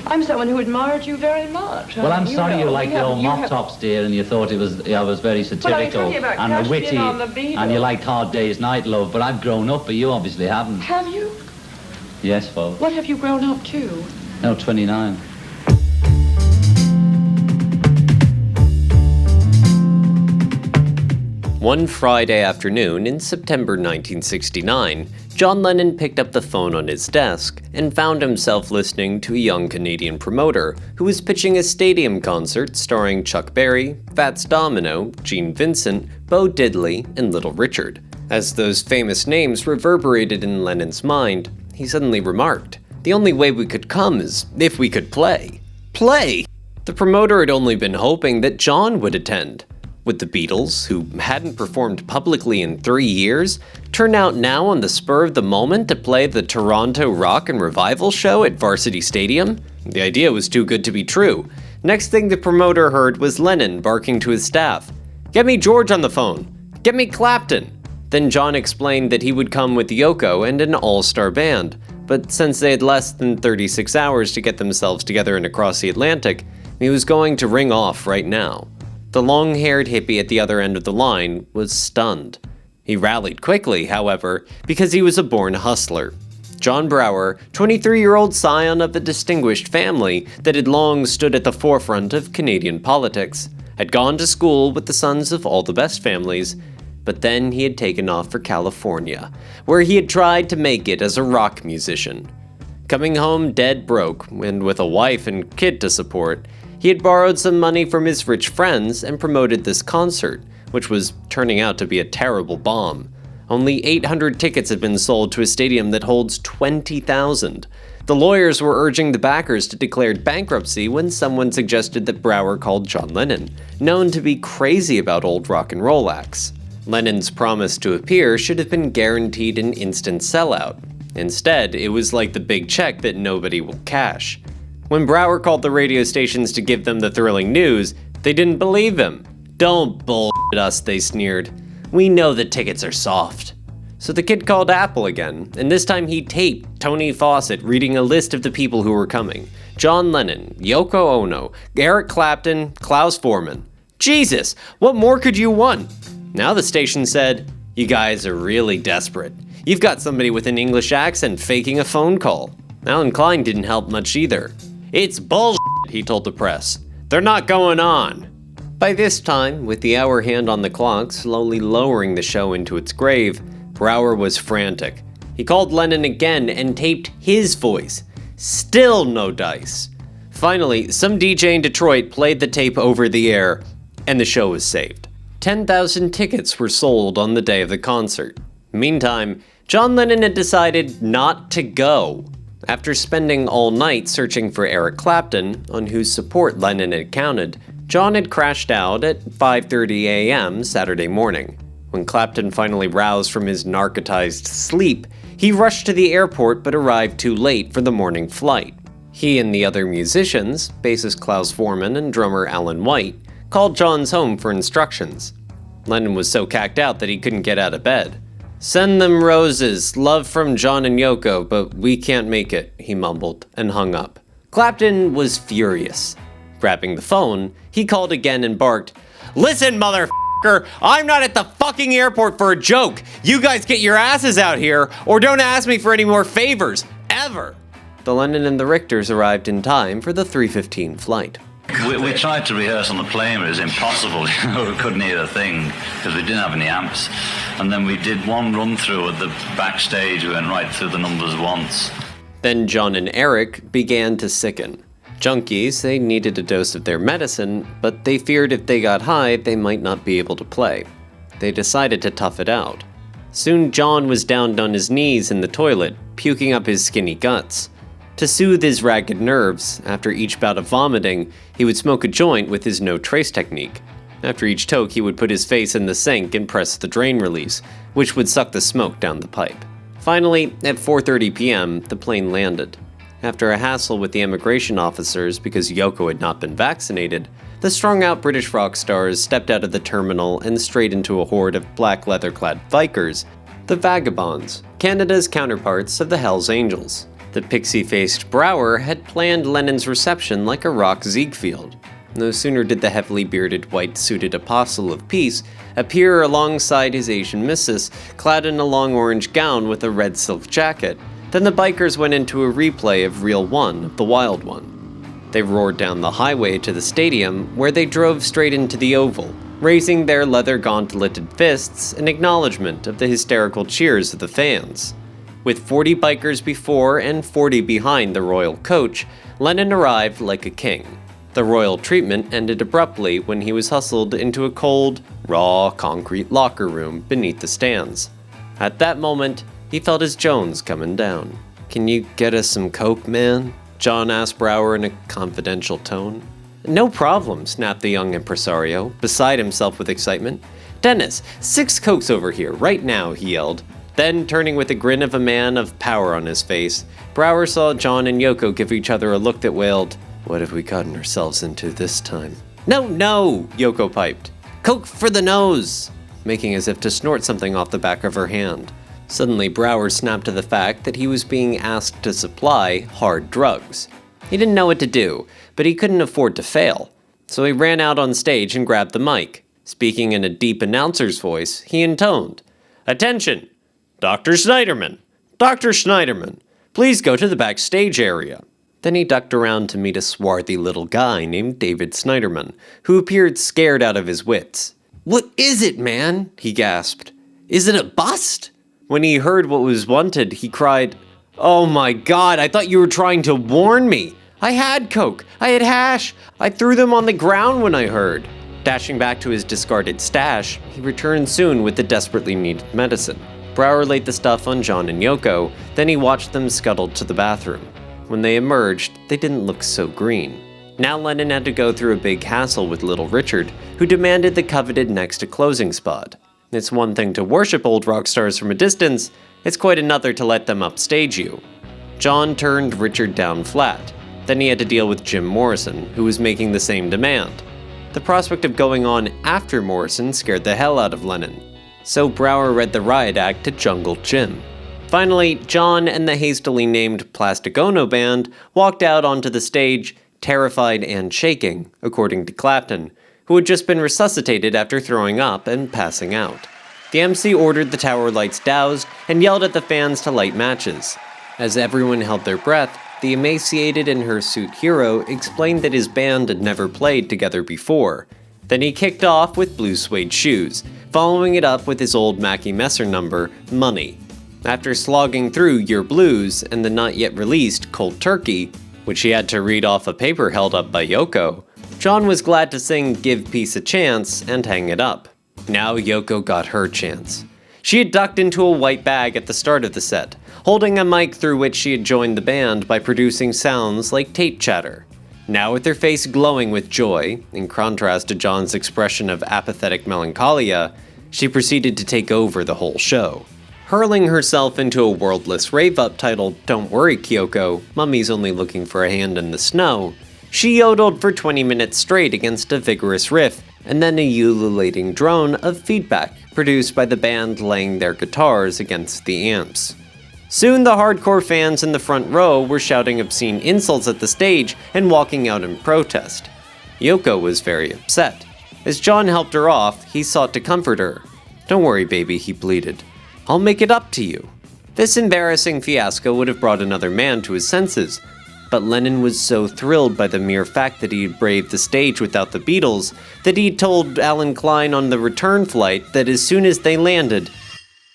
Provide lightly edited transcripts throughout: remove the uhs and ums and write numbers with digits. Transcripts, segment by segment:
I'm someone who admired you very much. Well, I'm sorry you liked the old mop tops, dear, and you thought I was very satirical and witty, and you liked Hard Day's Night, love, but I've grown up, but you obviously haven't. Have you? Yes, folks. What have you grown up to? No, 29. One Friday afternoon in September 1969, John Lennon picked up the phone on his desk and found himself listening to a young Canadian promoter who was pitching a stadium concert starring Chuck Berry, Fats Domino, Gene Vincent, Bo Diddley, and Little Richard. As those famous names reverberated in Lennon's mind, he suddenly remarked, "The only way we could come is if we could play." Play! The promoter had only been hoping that John would attend. Would the Beatles, who hadn't performed publicly in 3 years, turn out now on the spur of the moment to play the Toronto Rock and Revival show at Varsity Stadium? The idea was too good to be true. Next thing the promoter heard was Lennon barking to his staff, "Get me George on the phone! Get me Clapton!" Then John explained that he would come with Yoko and an all-star band, but since they had less than 36 hours to get themselves together and across the Atlantic, he was going to ring off right now. The long-haired hippie at the other end of the line was stunned. He rallied quickly, however, because he was a born hustler. John Brower, 23-year-old scion of a distinguished family that had long stood at the forefront of Canadian politics, had gone to school with the sons of all the best families, but then he had taken off for California, where he had tried to make it as a rock musician. Coming home dead broke, and with a wife and kid to support, he had borrowed some money from his rich friends and promoted this concert, which was turning out to be a terrible bomb. Only 800 tickets had been sold to a stadium that holds 20,000. The lawyers were urging the backers to declare bankruptcy when someone suggested that Brower called John Lennon, known to be crazy about old rock and roll acts. Lennon's promise to appear should have been guaranteed an instant sellout. Instead, it was like the big check that nobody will cash. When Brower called the radio stations to give them the thrilling news, they didn't believe him. "Don't bullshit us," they sneered. "We know the tickets are soft." So the kid called Apple again, and this time he taped Tony Fawcett reading a list of the people who were coming. John Lennon, Yoko Ono, Eric Clapton, Klaus Voormann. Jesus, what more could you want? Now the station said, "You guys are really desperate. You've got somebody with an English accent faking a phone call." Alan Klein didn't help much either. "It's bullshit," he told the press. "They're not going on." By this time, with the hour hand on the clock slowly lowering the show into its grave, Brower was frantic. He called Lennon again and taped his voice. Still no dice. Finally, some DJ in Detroit played the tape over the air, and the show was saved. 10,000 tickets were sold on the day of the concert. Meantime, John Lennon had decided not to go. After spending all night searching for Eric Clapton, on whose support Lennon had counted, John had crashed out at 5:30 a.m. Saturday morning. When Clapton finally roused from his narcotized sleep, he rushed to the airport but arrived too late for the morning flight. He and the other musicians, bassist Klaus Voormann and drummer Alan White, called John's home for instructions. Lennon was so cacked out that he couldn't get out of bed. "Send them roses, love from John and Yoko, but we can't make it," he mumbled, and hung up. Clapton was furious. Grabbing the phone, he called again and barked, "Listen, motherfucker, I'm not at the fucking airport for a joke. You guys get your asses out here, or don't ask me for any more favors, ever." The Lennon and the Richters arrived in time for the 3:15 flight. We tried to rehearse on the plane, but it was impossible. We couldn't hear a thing because we didn't have any amps. And then we did one run through at the backstage. We went right through the numbers once. Then John and Eric began to sicken. Junkies, they needed a dose of their medicine, but they feared if they got high, they might not be able to play. They decided to tough it out. Soon John was down on his knees in the toilet, puking up his skinny guts. To soothe his ragged nerves, after each bout of vomiting, he would smoke a joint with his no-trace technique. After each toke, he would put his face in the sink and press the drain release, which would suck the smoke down the pipe. Finally, at 4:30 p.m., the plane landed. After a hassle with the immigration officers because Yoko had not been vaccinated, the strung-out British rock stars stepped out of the terminal and straight into a horde of black leather-clad Vikers, the Vagabonds, Canada's counterparts of the Hells Angels. The pixie-faced Brower had planned Lennon's reception like a rock Ziegfeld. No sooner did the heavily bearded, white-suited apostle of peace appear alongside his Asian missus, clad in a long orange gown with a red silk jacket, than the bikers went into a replay of Reel 1, The Wild One. They roared down the highway to the stadium, where they drove straight into the oval, raising their leather-gauntleted fists in acknowledgement of the hysterical cheers of the fans. With 40 bikers before and 40 behind the royal coach, Lennon arrived like a king. The royal treatment ended abruptly when he was hustled into a cold, raw, concrete locker room beneath the stands. At that moment, he felt his Jones coming down. "Can you get us some coke, man?" John asked Brower in a confidential tone. "No problem," snapped the young impresario, beside himself with excitement. "Dennis, 6 cokes over here, right now," he yelled. Then, turning with a grin of a man of power on his face, Brower saw John and Yoko give each other a look that wailed, "What have we gotten ourselves into this time?" No, Yoko piped. "Coke for the nose," making as if to snort something off the back of her hand. Suddenly, Brower snapped to the fact that he was being asked to supply hard drugs. He didn't know what to do, but he couldn't afford to fail. So he ran out on stage and grabbed the mic. Speaking in a deep announcer's voice, he intoned, "Attention! Dr. Schneiderman! Dr. Schneiderman! Please go to the backstage area." Then he ducked around to meet a swarthy little guy named David Schneiderman, who appeared scared out of his wits. "What is it, man?" he gasped. "Is it a bust?" When he heard what was wanted, he cried, "Oh my God, I thought you were trying to warn me. I had coke, I had hash, I threw them on the ground when I heard." Dashing back to his discarded stash, he returned soon with the desperately needed medicine. Brower laid the stuff on John and Yoko, then he watched them scuttle to the bathroom. When they emerged, they didn't look so green. Now Lennon had to go through a big hassle with little Richard, who demanded the coveted next to closing spot. It's one thing to worship old rock stars from a distance, it's quite another to let them upstage you. John turned Richard down flat. Then he had to deal with Jim Morrison, who was making the same demand. The prospect of going on after Morrison scared the hell out of Lennon. So Brower read the riot act to Jungle Jim. Finally, John and the hastily named Plastic Ono Band walked out onto the stage, terrified and shaking, according to Clapton, who had just been resuscitated after throwing up and passing out. The MC ordered the tower lights doused and yelled at the fans to light matches. As everyone held their breath, the emaciated and hirsute hero explained that his band had never played together before. Then he kicked off with Blue Suede Shoes, following it up with his old Mackie Messer number, Money. After slogging through Your Blues and the not yet released Cold Turkey, which he had to read off a paper held up by Yoko, John was glad to sing Give Peace a Chance and hang it up. Now Yoko got her chance. She had ducked into a white bag at the start of the set, holding a mic through which she had joined the band by producing sounds like tape chatter. Now with her face glowing with joy, in contrast to John's expression of apathetic melancholia, she proceeded to take over the whole show. Hurling herself into a wordless rave-up titled Don't Worry Kyoko, Mummy's Only Looking for a Hand in the Snow, she yodeled for 20 minutes straight against a vigorous riff, and then a ululating drone of feedback produced by the band laying their guitars against the amps. Soon the hardcore fans in the front row were shouting obscene insults at the stage and walking out in protest. Yoko was very upset. As John helped her off, he sought to comfort her. "Don't worry, baby," he pleaded. "I'll make it up to you." This embarrassing fiasco would have brought another man to his senses, but Lennon was so thrilled by the mere fact that he had braved the stage without the Beatles that he told Alan Klein on the return flight that as soon as they landed,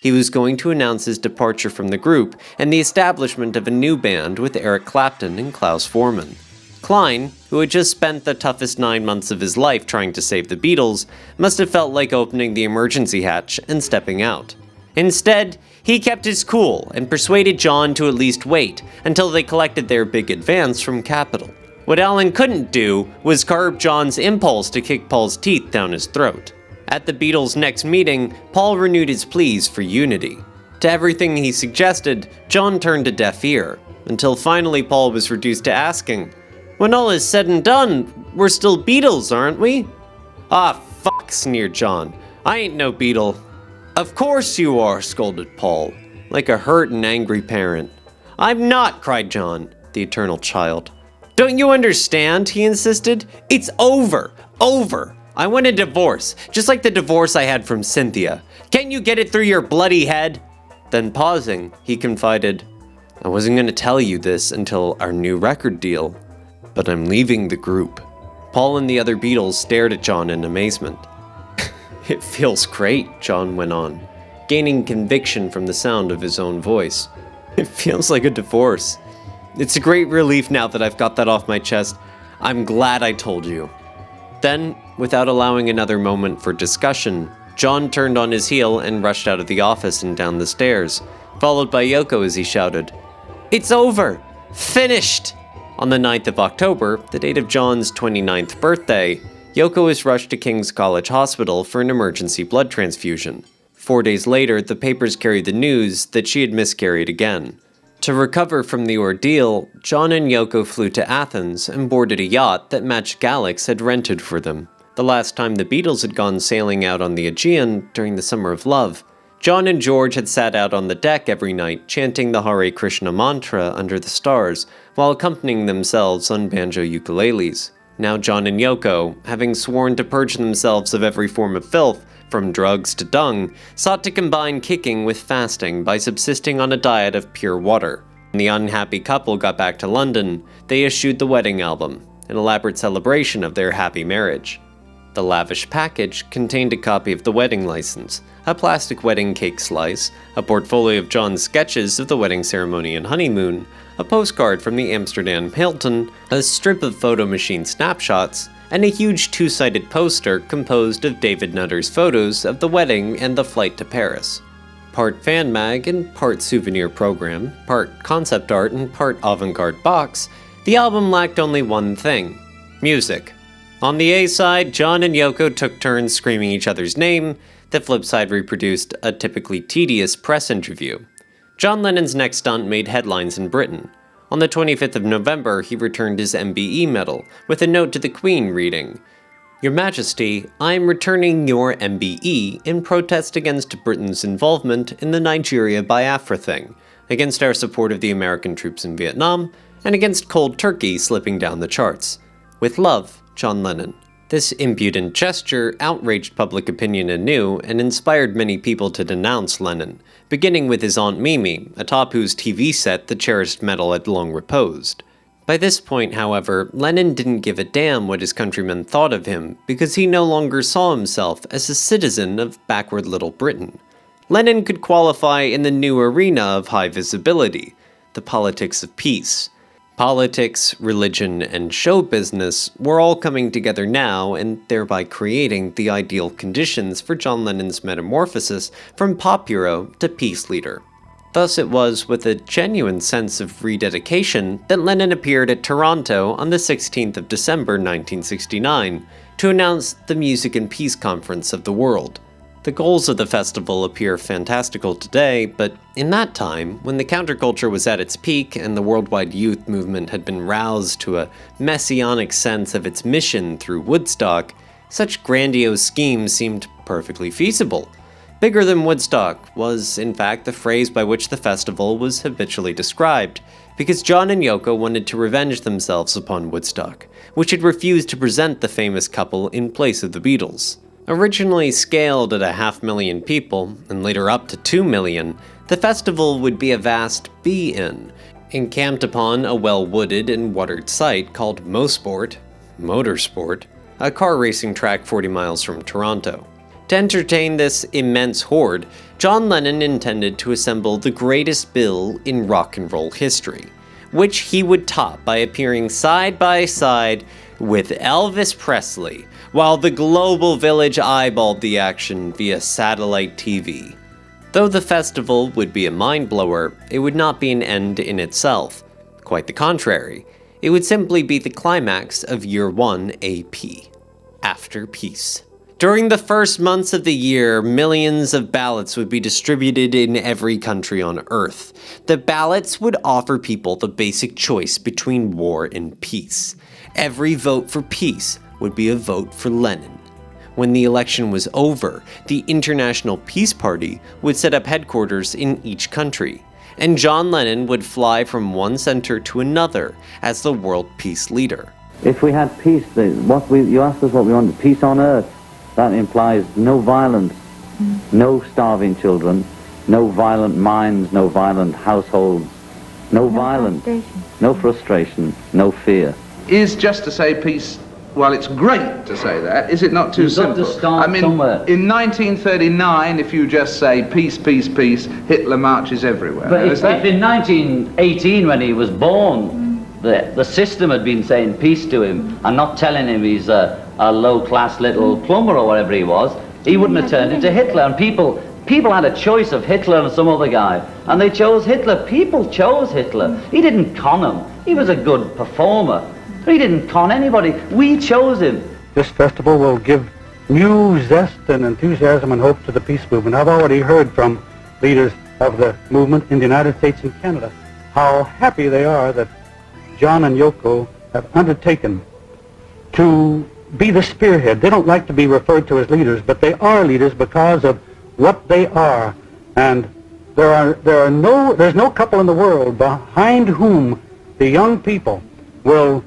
he was going to announce his departure from the group and the establishment of a new band with Eric Clapton and Klaus Voormann. Klein, who had just spent the toughest 9 months of his life trying to save the Beatles, must have felt like opening the emergency hatch and stepping out. Instead, he kept his cool and persuaded John to at least wait until they collected their big advance from Capitol. What Alan couldn't do was curb John's impulse to kick Paul's teeth down his throat. At the Beatles' next meeting, Paul renewed his pleas for unity. To everything he suggested, John turned a deaf ear, until finally Paul was reduced to asking, "When all is said and done, we're still Beatles, aren't we?" "Ah, fuck," sneered John. "I ain't no Beatle." "Of course you are," scolded Paul, like a hurt and angry parent. "I'm not," cried John, the eternal child. "Don't you understand?" he insisted. "It's over. Over. I want a divorce, just like the divorce I had from Cynthia. Can't you get it through your bloody head?" Then pausing, he confided, "I wasn't going to tell you this until our new record deal, but I'm leaving the group." Paul and the other Beatles stared at John in amazement. "It feels great," John went on, gaining conviction from the sound of his own voice. "It feels like a divorce. It's a great relief now that I've got that off my chest. I'm glad I told you." Then, without allowing another moment for discussion, John turned on his heel and rushed out of the office and down the stairs, followed by Yoko as he shouted, "It's over! Finished!" On the 9th of October, the date of John's 29th birthday, Yoko was rushed to King's College Hospital for an emergency blood transfusion. 4 days later, the papers carried the news that she had miscarried again. To recover from the ordeal, John and Yoko flew to Athens and boarded a yacht that Match Galax had rented for them. The last time the Beatles had gone sailing out on the Aegean during the Summer of Love, John and George had sat out on the deck every night chanting the Hare Krishna mantra under the stars while accompanying themselves on banjo ukuleles. Now John and Yoko, having sworn to purge themselves of every form of filth, from drugs to dung, sought to combine kicking with fasting by subsisting on a diet of pure water. When the unhappy couple got back to London, they issued the wedding album, an elaborate celebration of their happy marriage. The lavish package contained a copy of the wedding license, a plastic wedding cake slice, a portfolio of John's sketches of the wedding ceremony and honeymoon, a postcard from the Amsterdam Hilton, a strip of photo machine snapshots, and a huge two-sided poster composed of David Nutter's photos of the wedding and the flight to Paris. Part fan mag and part souvenir program, part concept art and part avant-garde box, the album lacked only one thing: music. On the A side, John and Yoko took turns screaming each other's name. The flip side reproduced a typically tedious press interview. John Lennon's next stunt made headlines in Britain. On the 25th of November, he returned his MBE medal with a note to the Queen reading, "Your Majesty, I am returning your MBE in protest against Britain's involvement in the Nigeria-Biafra thing, against our support of the American troops in Vietnam, and against cold turkey slipping down the charts. With love, John Lennon." This impudent gesture outraged public opinion anew and inspired many people to denounce Lennon, beginning with his Aunt Mimi, atop whose TV set the cherished medal had long reposed. By this point, however, Lennon didn't give a damn what his countrymen thought of him because he no longer saw himself as a citizen of backward Little Britain. Lennon could qualify in the new arena of high visibility, the politics of peace. Politics, religion, and show business were all coming together now and thereby creating the ideal conditions for John Lennon's metamorphosis from pop hero to peace leader. Thus it was with a genuine sense of rededication that Lennon appeared at Toronto on the 16th of December 1969 to announce the Music and Peace Conference of the World. The goals of the festival appear fantastical today, but in that time, when the counterculture was at its peak and the worldwide youth movement had been roused to a messianic sense of its mission through Woodstock, such grandiose schemes seemed perfectly feasible. Bigger than Woodstock was, in fact, the phrase by which the festival was habitually described, because John and Yoko wanted to revenge themselves upon Woodstock, which had refused to present the famous couple in place of the Beatles. Originally scaled at 500,000 people, and later up to 2 million, the festival would be a vast be-in, encamped upon a well-wooded and watered site called Mosport, Motorsport, a car racing track 40 miles from Toronto. To entertain this immense horde, John Lennon intended to assemble the greatest bill in rock and roll history, which he would top by appearing side by side with Elvis Presley, while the global village eyeballed the action via satellite TV. Though the festival would be a mind-blower, it would not be an end in itself. Quite the contrary. It would simply be the climax of Year 1 AP. After Peace. During the first months of the year, millions of ballots would be distributed in every country on Earth. The ballots would offer people the basic choice between war and peace. Every vote for peace would be a vote for Lennon. When the election was over, the International Peace Party would set up headquarters in each country. and John Lennon would fly from one center to another as the world peace leader. If we had peace, you asked us what we wanted, peace on earth. That implies no violence, no starving children, no violent minds, no violent households, no violence, no frustration, no fear. Is just to say peace, well, it's great to say that, is it not too simple? You've got to start somewhere. In 1939, if you just say peace, peace, peace, Hitler marches everywhere. But if in 1918, when he was born, the system had been saying peace to him and not telling him he's a low-class little plumber or whatever he was, he wouldn't have turned into Hitler. And people had a choice of Hitler and some other guy, and they chose Hitler. People chose Hitler. He didn't con them. He was a good performer, but he didn't con anybody. We chose him. This festival will give new zest and enthusiasm and hope to the peace movement. I've already heard from leaders of the movement in the United States and Canada how happy they are that John and Yoko have undertaken to be the spearhead. They don't like to be referred to as leaders, but they are leaders because of what they are. And there's no couple in the world behind whom the young people will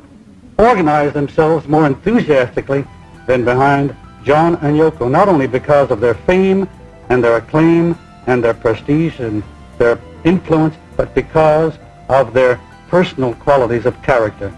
organize themselves more enthusiastically than behind John and Yoko, not only because of their fame and their acclaim and their prestige and their influence, but because of their personal qualities of character.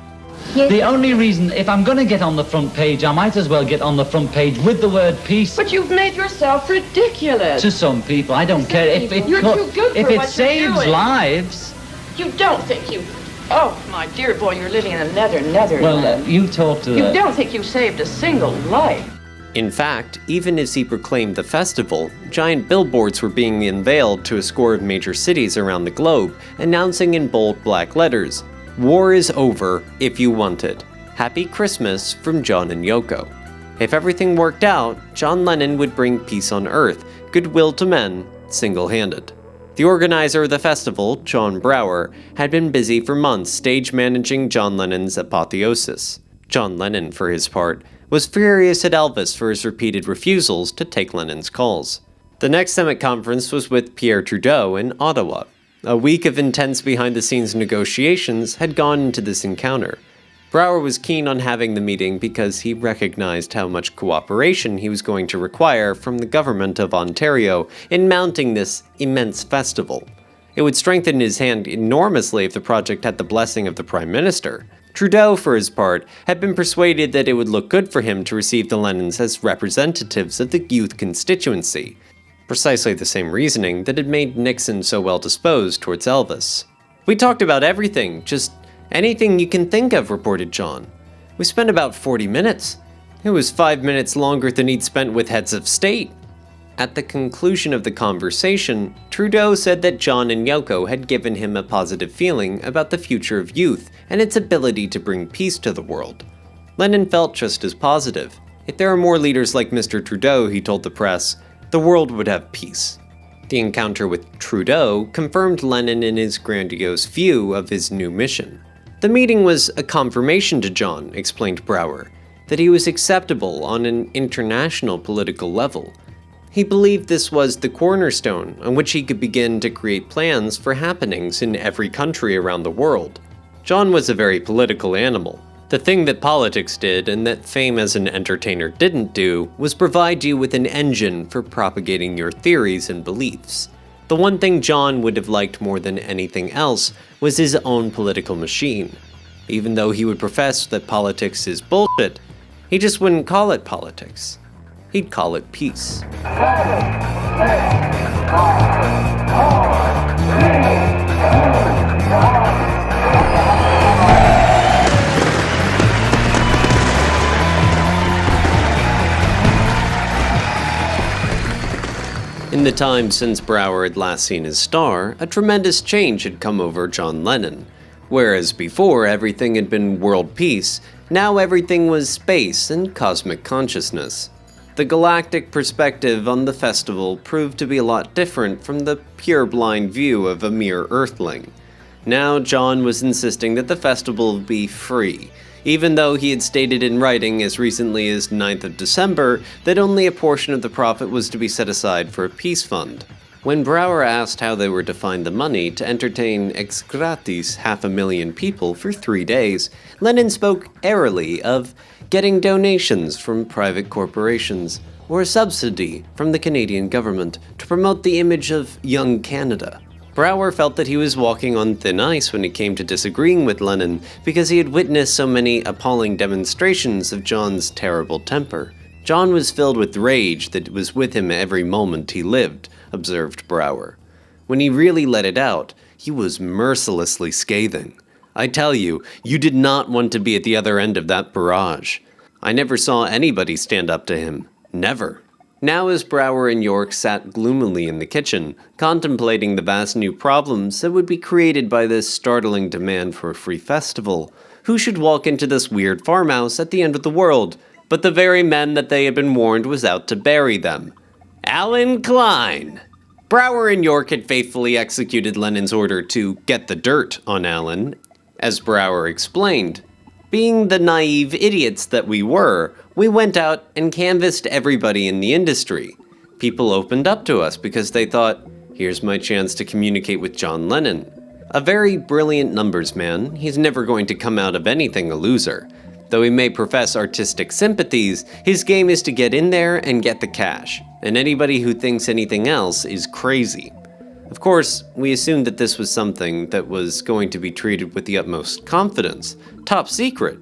The only reason, if I'm going to get on the front page, I might as well get on the front page with the word peace. But you've made yourself ridiculous. To some people, I don't care. You're too good for if it what saves you're doing. lives. You don't think you... Oh, my dear boy, you're living in a Netherlands. Well, you talk to You don't think you saved a single life. In fact, even as he proclaimed the festival, giant billboards were being unveiled to a score of major cities around the globe, announcing in bold black letters, "War is over if you want it. Happy Christmas from John and Yoko." If everything worked out, John Lennon would bring peace on earth, goodwill to men, single-handed. The organizer of the festival, John Brower, had been busy for months stage managing John Lennon's apotheosis. John Lennon, for his part, was furious at Elvis for his repeated refusals to take Lennon's calls. The next summit conference was with Pierre Trudeau in Ottawa. A week of intense behind-the-scenes negotiations had gone into this encounter. Brower was keen on having the meeting because he recognized how much cooperation he was going to require from the government of Ontario in mounting this immense festival. It would strengthen his hand enormously if the project had the blessing of the Prime Minister. Trudeau, for his part, had been persuaded that it would look good for him to receive the Lennons as representatives of the youth constituency. Precisely the same reasoning that had made Nixon so well disposed towards Elvis. "We talked about everything, just anything you can think of," reported John. "We spent about 40 minutes. It was 5 minutes longer than he'd spent with heads of state." At the conclusion of the conversation, Trudeau said that John and Yoko had given him a positive feeling about the future of youth and its ability to bring peace to the world. Lennon felt just as positive. If there are more leaders like Mr. Trudeau, he told the press, the world would have peace. The encounter with Trudeau confirmed Lennon in his grandiose view of his new mission. The meeting was a confirmation to John, explained Brower, that he was acceptable on an international political level. He believed this was the cornerstone on which he could begin to create plans for happenings in every country around the world. John was a very political animal. The thing that politics did and that fame as an entertainer didn't do was provide you with an engine for propagating your theories and beliefs. The one thing John would have liked more than anything else was his own political machine. Even though he would profess that politics is bullshit, he just wouldn't call it politics. He'd call it peace. In the time since Brower had last seen his star, a tremendous change had come over John Lennon. Whereas before everything had been world peace, now everything was space and cosmic consciousness. The galactic perspective on the festival proved to be a lot different from the pure-blind view of a mere Earthling. Now John was insisting that the festival be free, even though he had stated in writing as recently as 9th of December that only a portion of the profit was to be set aside for a peace fund. When Brower asked how they were to find the money to entertain ex gratis 500,000 people for 3 days, Lennon spoke airily of getting donations from private corporations or a subsidy from the Canadian government to promote the image of young Canada. Brower felt that he was walking on thin ice when it came to disagreeing with Lennon because he had witnessed so many appalling demonstrations of John's terrible temper. John was filled with rage that was with him every moment he lived, observed Brower. When he really let it out, he was mercilessly scathing. I tell you, you did not want to be at the other end of that barrage. I never saw anybody stand up to him. Never. Now as Brower and York sat gloomily in the kitchen, contemplating the vast new problems that would be created by this startling demand for a free festival, who should walk into this weird farmhouse at the end of the world, but the very men that they had been warned was out to bury them? Alan Klein! Brower and York had faithfully executed Lennon's order to get the dirt on Alan, as Brower explained. Being the naive idiots that we were, we went out and canvassed everybody in the industry. People opened up to us because they thought, here's my chance to communicate with John Lennon. A very brilliant numbers man, he's never going to come out of anything a loser. Though he may profess artistic sympathies, his game is to get in there and get the cash, and anybody who thinks anything else is crazy. Of course, we assumed that this was something that was going to be treated with the utmost confidence, top secret.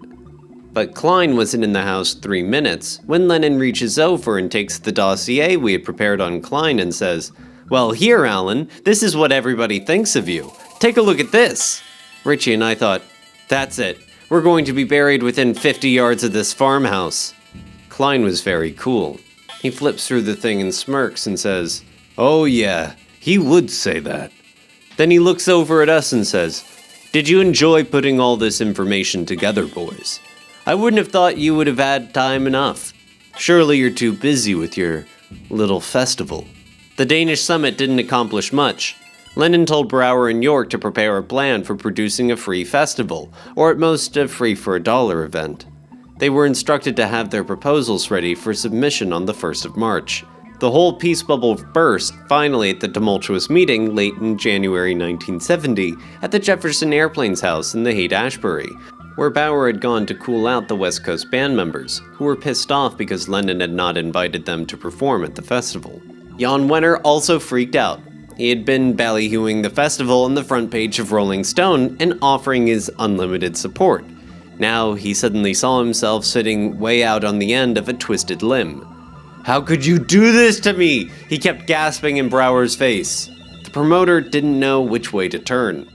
But Klein wasn't in the house 3 minutes when Lennon reaches over and takes the dossier we had prepared on Klein and says, "Well, here, Alan, this is what everybody thinks of you. Take a look at this." Richie and I thought, that's it. We're going to be buried within 50 yards of this farmhouse. Klein was very cool. He flips through the thing and smirks and says, "Oh yeah, he would say that." Then he looks over at us and says, "Did you enjoy putting all this information together, boys? I wouldn't have thought you would have had time enough. Surely you're too busy with your little festival." The Danish summit didn't accomplish much. Lennon told Brower and York to prepare a plan for producing a free festival, or at most a free for $1 event. They were instructed to have their proposals ready for submission on the 1st of March. The whole peace bubble burst finally at the tumultuous meeting late in January 1970 at the Jefferson Airplanes House in the Haight-Ashbury, where Brower had gone to cool out the West Coast band members, who were pissed off because Lennon had not invited them to perform at the festival. Jan Wenner also freaked out. He had been ballyhooing the festival on the front page of Rolling Stone and offering his unlimited support. Now he suddenly saw himself sitting way out on the end of a twisted limb. "How could you do this to me?" he kept gasping in Brower's face. The promoter didn't know which way to turn.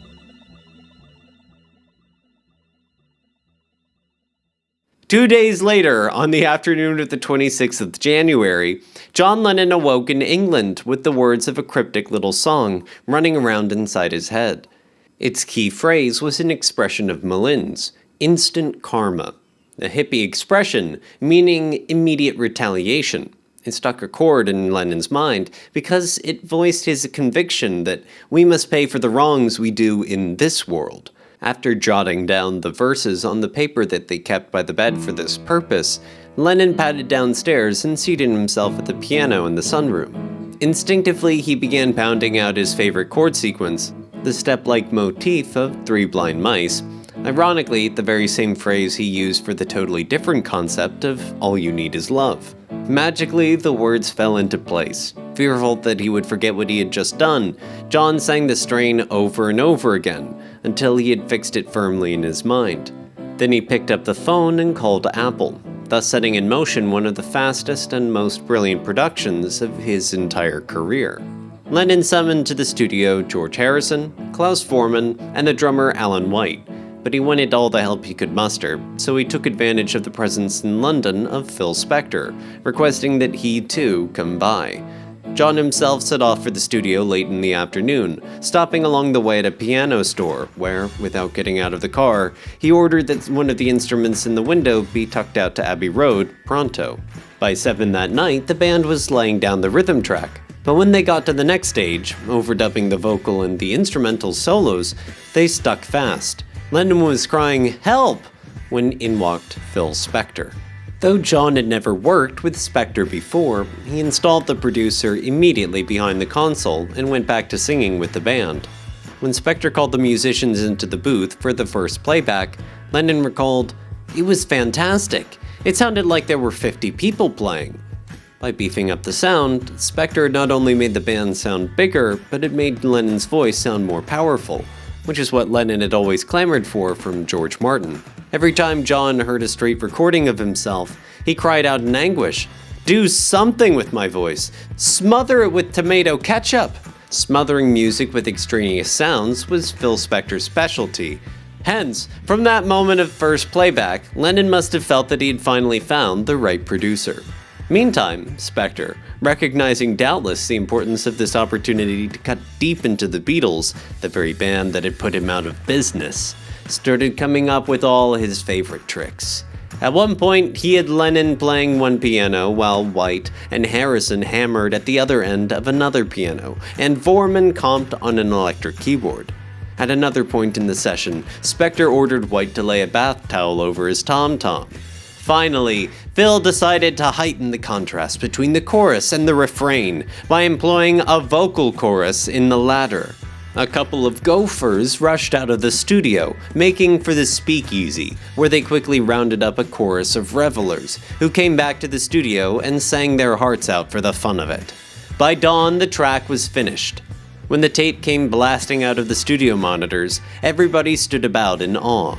Two days later, on the afternoon of the 26th of January, John Lennon awoke in England with the words of a cryptic little song running around inside his head. Its key phrase was an expression of Malin's, instant karma, a hippie expression meaning immediate retaliation. It struck a chord in Lennon's mind because it voiced his conviction that we must pay for the wrongs we do in this world. After jotting down the verses on the paper that they kept by the bed for this purpose, Lennon padded downstairs and seated himself at the piano in the sunroom. Instinctively, he began pounding out his favorite chord sequence, the step-like motif of Three Blind Mice, ironically the very same phrase he used for the totally different concept of All You Need Is Love. Magically, the words fell into place. Fearful that he would forget what he had just done, John sang the strain over and over again, until he had fixed it firmly in his mind. Then he picked up the phone and called Apple, thus setting in motion one of the fastest and most brilliant productions of his entire career. Lennon summoned to the studio George Harrison, Klaus Voormann, and the drummer Alan White, but he wanted all the help he could muster, so he took advantage of the presence in London of Phil Spector, requesting that he too come by. John himself set off for the studio late in the afternoon, stopping along the way at a piano store, where, without getting out of the car, he ordered that one of the instruments in the window be tucked out to Abbey Road pronto. By 7 that night, the band was laying down the rhythm track, but when they got to the next stage, overdubbing the vocal and the instrumental solos, they stuck fast. Lennon was crying, "Help!" when in walked Phil Spector. Though John had never worked with Spector before, he installed the producer immediately behind the console and went back to singing with the band. When Spector called the musicians into the booth for the first playback, Lennon recalled, "It was fantastic. It sounded like there were 50 people playing." By beefing up the sound, Spector not only made the band sound bigger, but it made Lennon's voice sound more powerful, which is what Lennon had always clamored for from George Martin. Every time John heard a straight recording of himself, he cried out in anguish, "Do something with my voice! Smother it with tomato ketchup!" Smothering music with extraneous sounds was Phil Spector's specialty. Hence, from that moment of first playback, Lennon must have felt that he had finally found the right producer. Meantime, Spector, recognizing doubtless the importance of this opportunity to cut deep into the Beatles, the very band that had put him out of business, started coming up with all his favorite tricks. At one point, he had Lennon playing one piano while White and Harrison hammered at the other end of another piano, and Vorman comped on an electric keyboard. At another point in the session, Spector ordered White to lay a bath towel over his tom-tom. Finally, Phil decided to heighten the contrast between the chorus and the refrain by employing a vocal chorus in the latter. A couple of gophers rushed out of the studio, making for the speakeasy, where they quickly rounded up a chorus of revelers, who came back to the studio and sang their hearts out for the fun of it. By dawn, the track was finished. When the tape came blasting out of the studio monitors, everybody stood about in awe.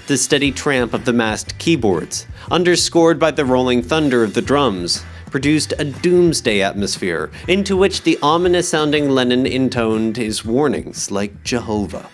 The steady tramp of the massed keyboards, underscored by the rolling thunder of the drums, produced a doomsday atmosphere into which the ominous-sounding Lennon intoned his warnings like Jehovah.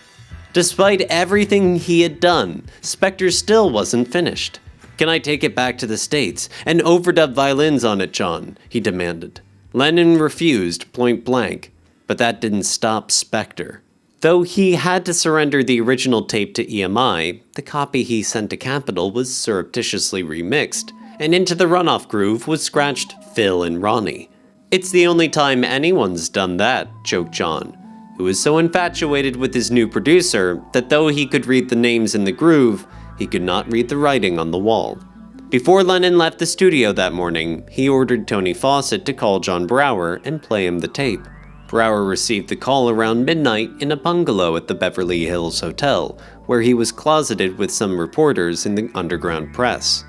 Despite everything he had done, Spector still wasn't finished. "Can I take it back to the States and overdub violins on it, John?" he demanded. Lennon refused point blank, but that didn't stop Spector. Though he had to surrender the original tape to EMI, the copy he sent to Capitol was surreptitiously remixed, and into the runoff groove was scratched Phil and Ronnie. "It's the only time anyone's done that," joked John, who was so infatuated with his new producer that though he could read the names in the groove, he could not read the writing on the wall. Before Lennon left the studio that morning, he ordered Tony Fawcett to call John Brower and play him the tape. Brower received the call around midnight in a bungalow at the Beverly Hills Hotel, where he was closeted with some reporters in the underground press.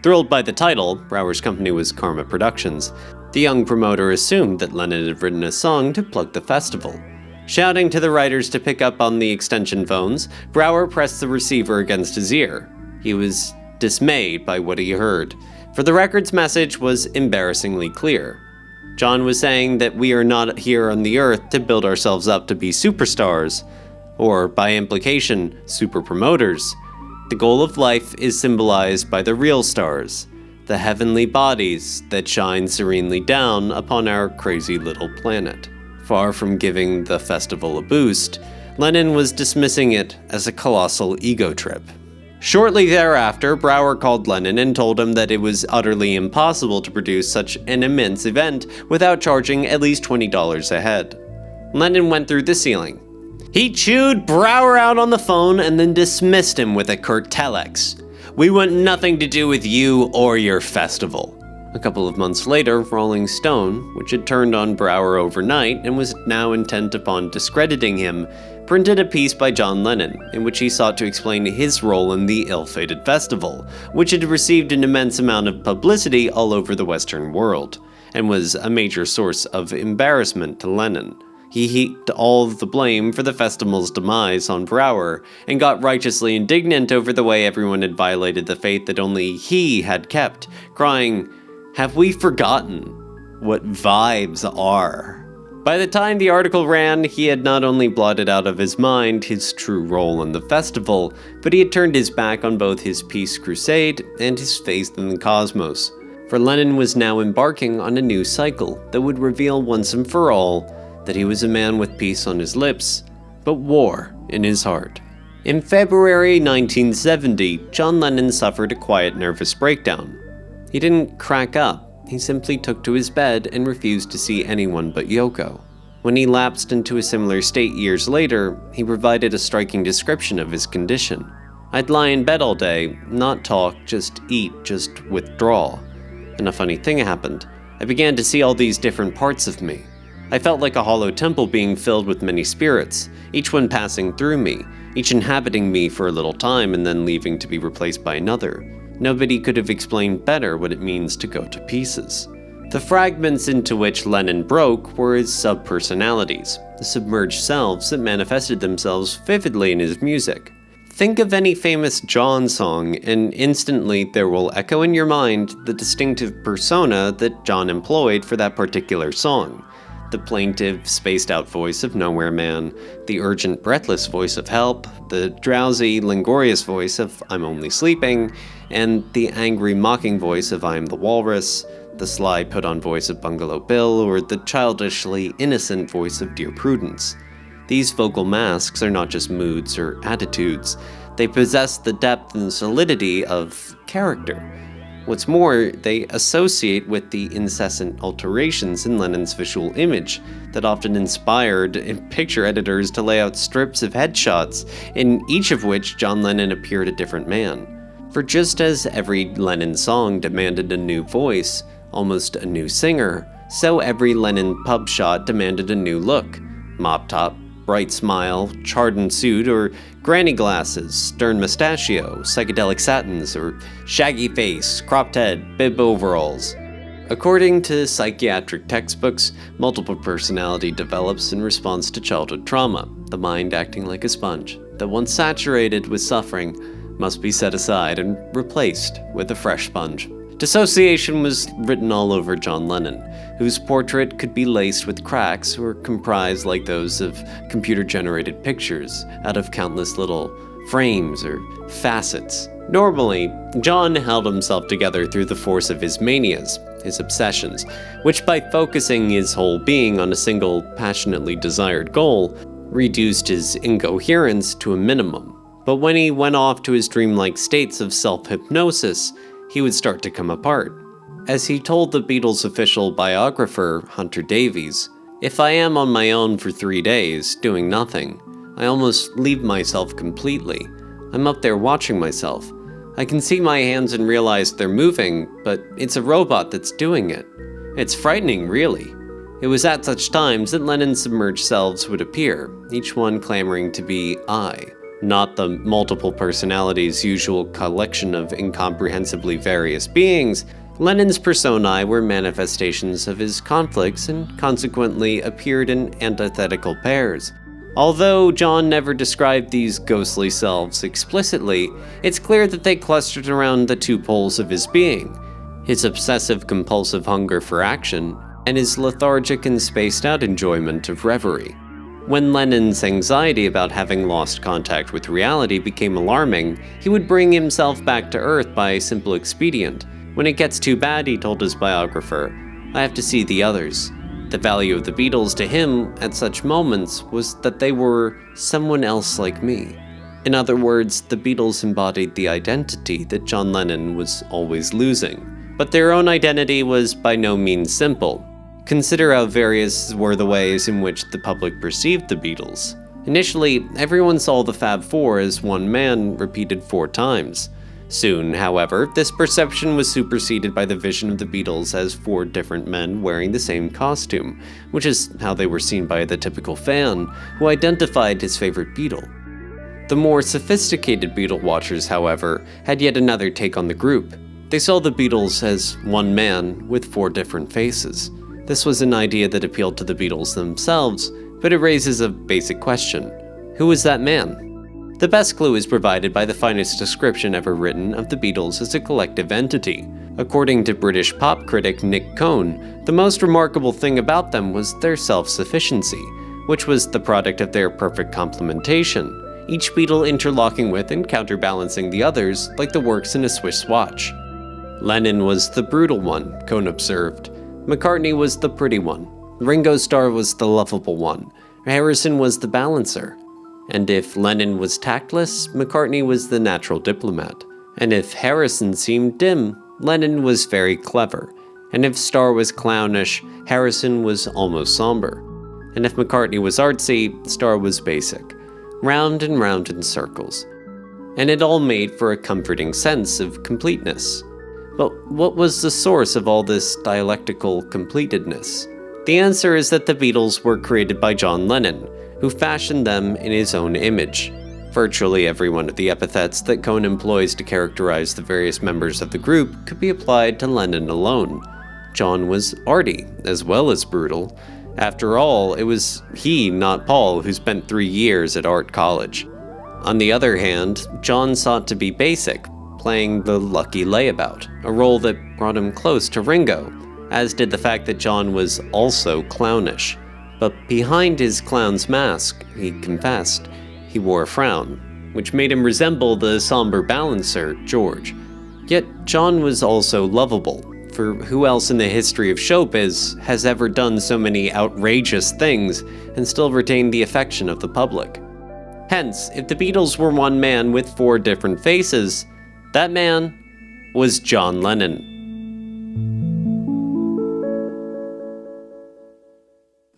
Thrilled by the title, Brower's company was Karma Productions, the young promoter assumed that Lennon had written a song to plug the festival. Shouting to the writers to pick up on the extension phones, Brower pressed the receiver against his ear. He was dismayed by what he heard, for the record's message was embarrassingly clear. John was saying that we are not here on the earth to build ourselves up to be superstars, or, by implication, super promoters. The goal of life is symbolized by the real stars, the heavenly bodies that shine serenely down upon our crazy little planet. Far from giving the festival a boost, Lennon was dismissing it as a colossal ego trip. Shortly thereafter, Brower called Lennon and told him that it was utterly impossible to produce such an immense event without charging at least $20 a head. Lennon went through the ceiling. He chewed Brower out on the phone and then dismissed him with a curt telex. "We want nothing to do with you or your festival." A couple of months later, Rolling Stone, which had turned on Brower overnight and was now intent upon discrediting him, printed a piece by John Lennon, in which he sought to explain his role in the ill-fated festival, which had received an immense amount of publicity all over the Western world, and was a major source of embarrassment to Lennon. He heaped all of the blame for the festival's demise on Brower, and got righteously indignant over the way everyone had violated the faith that only he had kept, crying, "Have we forgotten what vibes are?" By the time the article ran, he had not only blotted out of his mind his true role in the festival, but he had turned his back on both his peace crusade and his faith in the cosmos. For Lennon was now embarking on a new cycle that would reveal once and for all that he was a man with peace on his lips, but war in his heart. In February 1970, John Lennon suffered a quiet nervous breakdown. He didn't crack up. He simply took to his bed and refused to see anyone but Yoko. When he lapsed into a similar state years later, he provided a striking description of his condition. I'd lie in bed all day, not talk, just eat, just withdraw. And a funny thing happened. I began to see all these different parts of me. I felt like a hollow temple being filled with many spirits, each one passing through me, each inhabiting me for a little time and then leaving to be replaced by another. Nobody could have explained better what it means to go to pieces. The fragments into which Lennon broke were his sub-personalities, the submerged selves that manifested themselves vividly in his music. Think of any famous John song, and instantly there will echo in your mind the distinctive persona that John employed for that particular song. The plaintive, spaced-out voice of Nowhere Man, the urgent, breathless voice of Help, the drowsy, languorous voice of I'm Only Sleeping, and the angry, mocking voice of I'm the Walrus, the sly, put-on voice of Bungalow Bill, or the childishly innocent voice of Dear Prudence. These vocal masks are not just moods or attitudes, they possess the depth and solidity of character. What's more, they associate with the incessant alterations in Lennon's visual image that often inspired picture editors to lay out strips of headshots, in each of which John Lennon appeared a different man. For just as every Lennon song demanded a new voice, almost a new singer, so every Lennon pub shot demanded a new look. Mop top, bright smile, charred suit, or granny glasses, stern mustachio, psychedelic satins, or shaggy face, cropped head, bib overalls. According to psychiatric textbooks, multiple personality develops in response to childhood trauma, the mind acting like a sponge that, once saturated with suffering, must be set aside and replaced with a fresh sponge. Dissociation was written all over John Lennon, whose portrait could be laced with cracks or comprised like those of computer-generated pictures out of countless little frames or facets. Normally, John held himself together through the force of his manias, his obsessions, which by focusing his whole being on a single passionately desired goal, reduced his incoherence to a minimum. But when he went off to his dreamlike states of self-hypnosis, he would start to come apart. As he told the Beatles' official biographer, Hunter Davies, "If I am on my own for 3 days, doing nothing, I almost leave myself completely. I'm up there watching myself. I can see my hands and realize they're moving, but it's a robot that's doing it. It's frightening, really." It was at such times that Lennon's submerged selves would appear, each one clamoring to be I. Not the multiple personalities' usual collection of incomprehensibly various beings. Lennon's personae were manifestations of his conflicts and consequently appeared in antithetical pairs. Although John never described these ghostly selves explicitly, it's clear that they clustered around the two poles of his being, his obsessive-compulsive hunger for action and his lethargic and spaced-out enjoyment of reverie. When Lennon's anxiety about having lost contact with reality became alarming, he would bring himself back to Earth by a simple expedient. When it gets too bad, he told his biographer, I have to see the others. The value of the Beatles to him at such moments was that they were someone else like me. In other words, the Beatles embodied the identity that John Lennon was always losing. But their own identity was by no means simple. Consider how various were the ways in which the public perceived the Beatles. Initially, everyone saw the Fab Four as one man repeated 4 times. Soon, however, this perception was superseded by the vision of the Beatles as 4 different men wearing the same costume, which is how they were seen by the typical fan, who identified his favorite Beatle. The more sophisticated Beatle watchers, however, had yet another take on the group. They saw the Beatles as one man with 4 different faces. This was an idea that appealed to the Beatles themselves, but it raises a basic question. Who was that man? The best clue is provided by the finest description ever written of the Beatles as a collective entity. According to British pop critic Nick Cohn, the most remarkable thing about them was their self-sufficiency, which was the product of their perfect complementation, each Beatle interlocking with and counterbalancing the others like the works in a Swiss watch. Lennon was the brutal one, Cohn observed. McCartney was the pretty one. Ringo Starr was the lovable one. Harrison was the balancer. And if Lennon was tactless, McCartney was the natural diplomat. And if Harrison seemed dim, Lennon was very clever. And if Starr was clownish, Harrison was almost somber. And if McCartney was artsy, Starr was basic. Round and round in circles. and it all made for a comforting sense of completeness. But what was the source of all this dialectical completedness? The answer is that the Beatles were created by John Lennon, who fashioned them in his own image. Virtually every one of the epithets that Cohn employs to characterize the various members of the group could be applied to Lennon alone. John was arty, as well as brutal. After all, it was he, not Paul, who spent 3 years at art college. On the other hand, John sought to be basic, playing the lucky layabout, a role that brought him close to Ringo, as did the fact that John was also clownish. But behind his clown's mask, he confessed, he wore a frown, which made him resemble the somber balancer, George. Yet John was also lovable, for who else in the history of showbiz has ever done so many outrageous things and still retained the affection of the public? Hence, if the Beatles were one man with 4 different faces, that man was John Lennon.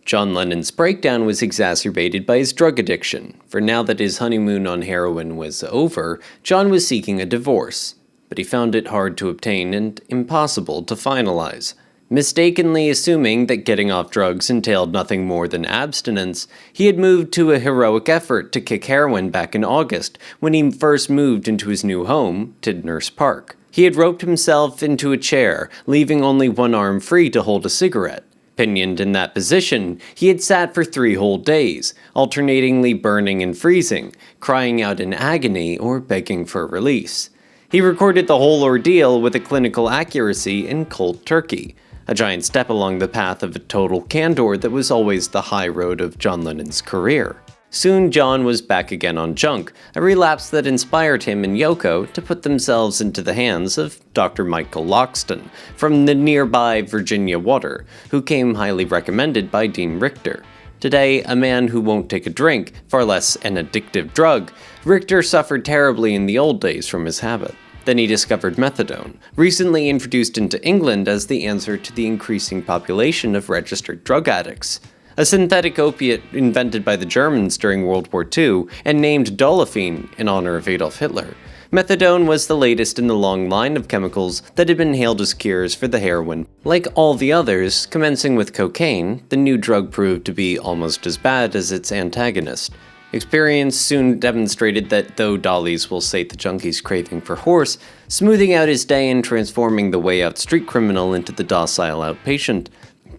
John Lennon's breakdown was exacerbated by his drug addiction, for now that his honeymoon on heroin was over, John was seeking a divorce, but he found it hard to obtain and impossible to finalize. Mistakenly assuming that getting off drugs entailed nothing more than abstinence, he had moved to a heroic effort to kick heroin back in August when he first moved into his new home, Tidnurst Park. He had roped himself into a chair, leaving only one arm free to hold a cigarette. Pinioned in that position, he had sat for 3 whole days, alternatingly burning and freezing, crying out in agony or begging for release. He recorded the whole ordeal with a clinical accuracy in cold turkey, a giant step along the path of a total candor that was always the high road of John Lennon's career. Soon John was back again on junk, a relapse that inspired him and Yoko to put themselves into the hands of Dr. Michael Loxton from the nearby Virginia Water, who came highly recommended by Dean Richter. Today, a man who won't take a drink, far less an addictive drug, Richter suffered terribly in the old days from his habit. Then he discovered methadone, recently introduced into England as the answer to the increasing population of registered drug addicts. A synthetic opiate invented by the Germans during World War II and named Dolophine in honor of Adolf Hitler. Methadone was the latest in the long line of chemicals that had been hailed as cures for the heroin. Like all the others, commencing with cocaine, the new drug proved to be almost as bad as its antagonist. Experience soon demonstrated that though dollies will sate the junkie's craving for horse, smoothing out his day and transforming the way-out street criminal into the docile outpatient,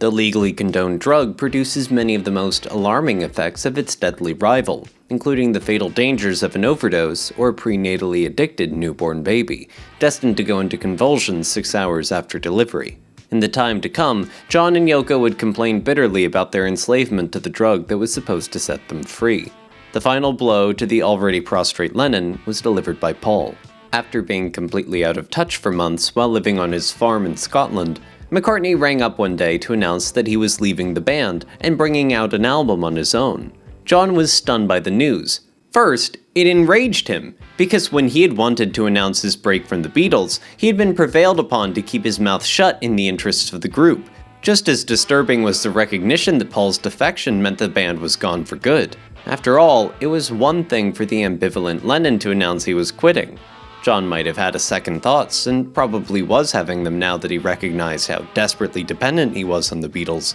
the legally condoned drug produces many of the most alarming effects of its deadly rival, including the fatal dangers of an overdose or a prenatally addicted newborn baby, destined to go into convulsions 6 hours after delivery. In the time to come, John and Yoko would complain bitterly about their enslavement to the drug that was supposed to set them free. The final blow to the already prostrate Lennon was delivered by Paul. After being completely out of touch for months while living on his farm in Scotland, McCartney rang up one day to announce that he was leaving the band and bringing out an album on his own. John was stunned by the news. First, it enraged him, because when he had wanted to announce his break from the Beatles, he had been prevailed upon to keep his mouth shut in the interests of the group. Just as disturbing was the recognition that Paul's defection meant the band was gone for good. After all, it was one thing for the ambivalent Lennon to announce he was quitting. John might have had a second thoughts, and probably was having them now that he recognized how desperately dependent he was on the Beatles.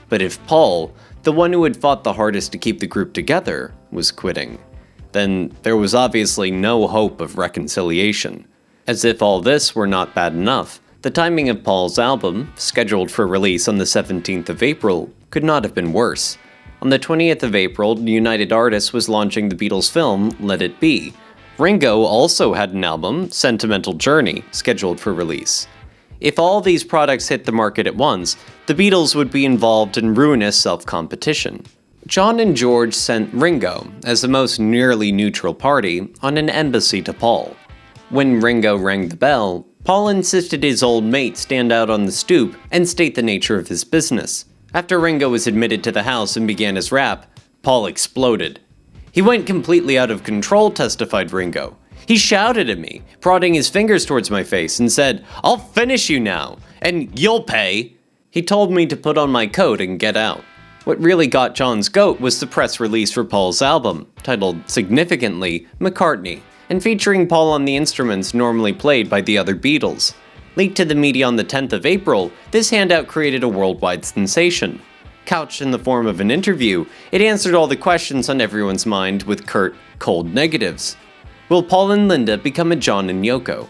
But if Paul, the one who had fought the hardest to keep the group together, was quitting, then there was obviously no hope of reconciliation. As if all this were not bad enough, the timing of Paul's album, scheduled for release on the 17th of April, could not have been worse. On the 20th of April, United Artists was launching the Beatles film Let It Be. Ringo also had an album, Sentimental Journey, scheduled for release. If all these products hit the market at once, the Beatles would be involved in ruinous self-competition. John and George sent Ringo, as the most nearly neutral party, on an embassy to Paul. When Ringo rang the bell, Paul insisted his old mate stand out on the stoop and state the nature of his business. After Ringo was admitted to the house and began his rap, Paul exploded. "He went completely out of control," testified Ringo. "He shouted at me, prodding his fingers towards my face, and said, 'I'll finish you now, and you'll pay.' He told me to put on my coat and get out." What really got John's goat was the press release for Paul's album, titled significantly McCartney, and featuring Paul on the instruments normally played by the other Beatles. Leaked to the media on the 10th of April, this handout created a worldwide sensation. Couched in the form of an interview, it answered all the questions on everyone's mind with curt, cold negatives. Will Paul and Linda become a John and Yoko?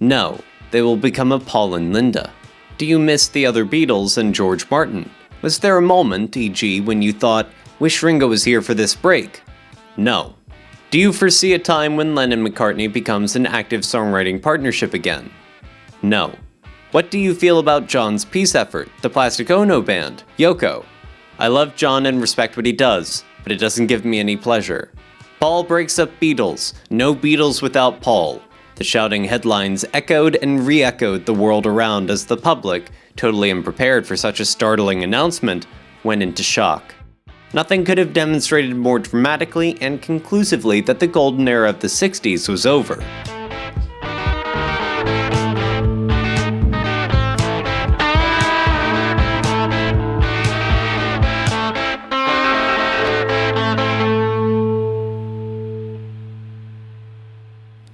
No, they will become a Paul and Linda. Do you miss the other Beatles and George Martin? Was there a moment, e.g., when you thought, wish Ringo was here for this break? No. Do you foresee a time when Lennon and McCartney becomes an active songwriting partnership again? No. What do you feel about John's peace effort, the Plastic Ono Band, Yoko? I love John and respect what he does, but it doesn't give me any pleasure. Paul breaks up Beatles, no Beatles without Paul. The shouting headlines echoed and re-echoed the world around as the public, totally unprepared for such a startling announcement, went into shock. Nothing could have demonstrated more dramatically and conclusively that the golden era of the 60s was over.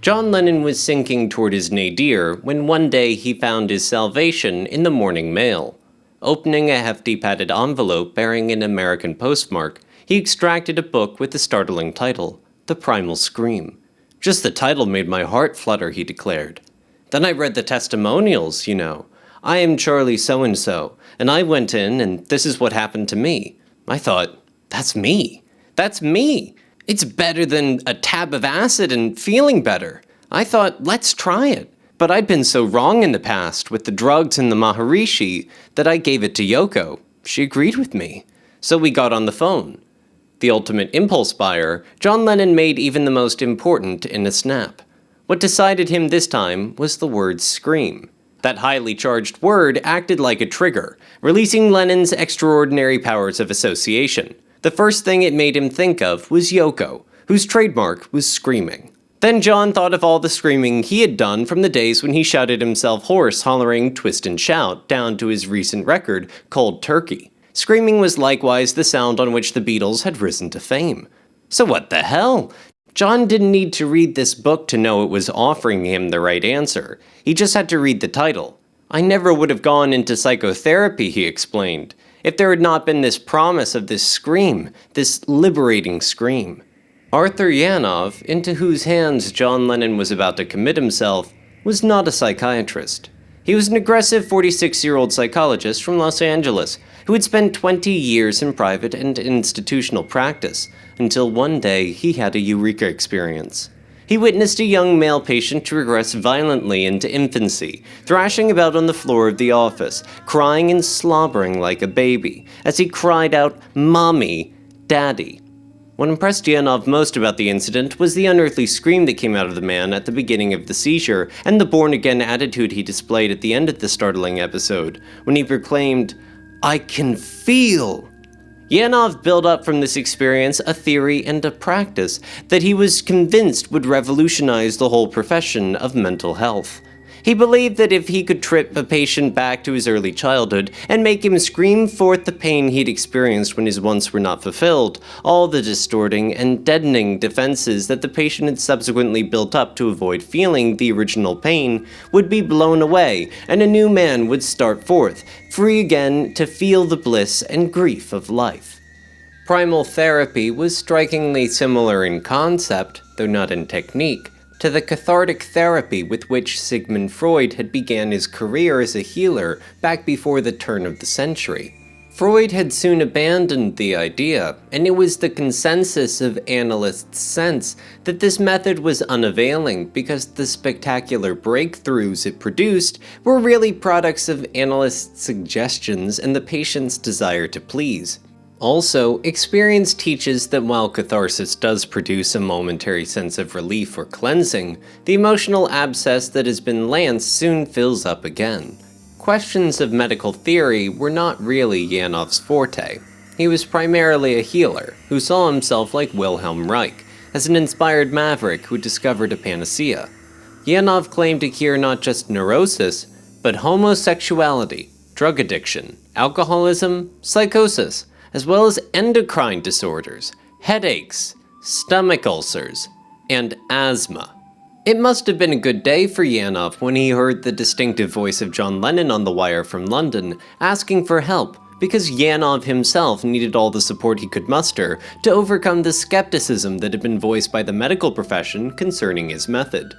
John Lennon was sinking toward his nadir when one day he found his salvation in the morning mail. Opening a hefty padded envelope bearing an American postmark, he extracted a book with the startling title, The Primal Scream. Just the title made my heart flutter, he declared. Then I read the testimonials, you know. I am Charlie so-and-so, and I went in and this is what happened to me. I thought, that's me. That's me. It's better than a tab of acid and feeling better. I thought, let's try it. But I'd been so wrong in the past with the drugs and the Maharishi that I gave it to Yoko. She agreed with me. So we got on the phone. The ultimate impulse buyer, John Lennon made even the most important in a snap. What decided him this time was the word scream. That highly charged word acted like a trigger, releasing Lennon's extraordinary powers of association. The first thing it made him think of was Yoko, whose trademark was screaming. Then John thought of all the screaming he had done from the days when he shouted himself hoarse, hollering "Twist and Shout" down to his recent record, Cold Turkey. Screaming was likewise the sound on which the Beatles had risen to fame. So what the hell? John didn't need to read this book to know it was offering him the right answer. He just had to read the title. I never would have gone into psychotherapy, he explained, if there had not been this promise of this scream, this liberating scream. Arthur Yanov, into whose hands John Lennon was about to commit himself, was not a psychiatrist. He was an aggressive 46-year-old psychologist from Los Angeles who had spent 20 years in private and institutional practice, until one day he had a eureka experience. He witnessed a young male patient regress violently into infancy, thrashing about on the floor of the office, crying and slobbering like a baby, as he cried out, "Mommy, Daddy." What impressed Yanov most about the incident was the unearthly scream that came out of the man at the beginning of the seizure, and the born-again attitude he displayed at the end of the startling episode, when he proclaimed, "I can feel." Yanov built up from this experience a theory and a practice that he was convinced would revolutionize the whole profession of mental health. He believed that if he could trip a patient back to his early childhood and make him scream forth the pain he'd experienced when his wants were not fulfilled, all the distorting and deadening defenses that the patient had subsequently built up to avoid feeling the original pain would be blown away, and a new man would start forth, free again to feel the bliss and grief of life. Primal therapy was strikingly similar in concept, though not in technique, to the cathartic therapy with which Sigmund Freud had began his career as a healer back before the turn of the century. Freud had soon abandoned the idea, and it was the consensus of analysts' sense that this method was unavailing because the spectacular breakthroughs it produced were really products of analysts' suggestions and the patient's desire to please. Also, experience teaches that while catharsis does produce a momentary sense of relief or cleansing, the emotional abscess that has been lanced soon fills up again. Questions of medical theory were not really Yanov's forte. He was primarily a healer, who saw himself like Wilhelm Reich, as an inspired maverick who discovered a panacea. Yanov claimed to cure not just neurosis, but homosexuality, drug addiction, alcoholism, psychosis, as well as endocrine disorders, headaches, stomach ulcers, and asthma. It must have been a good day for Yanov when he heard the distinctive voice of John Lennon on the wire from London, asking for help, because Yanov himself needed all the support he could muster to overcome the skepticism that had been voiced by the medical profession concerning his method.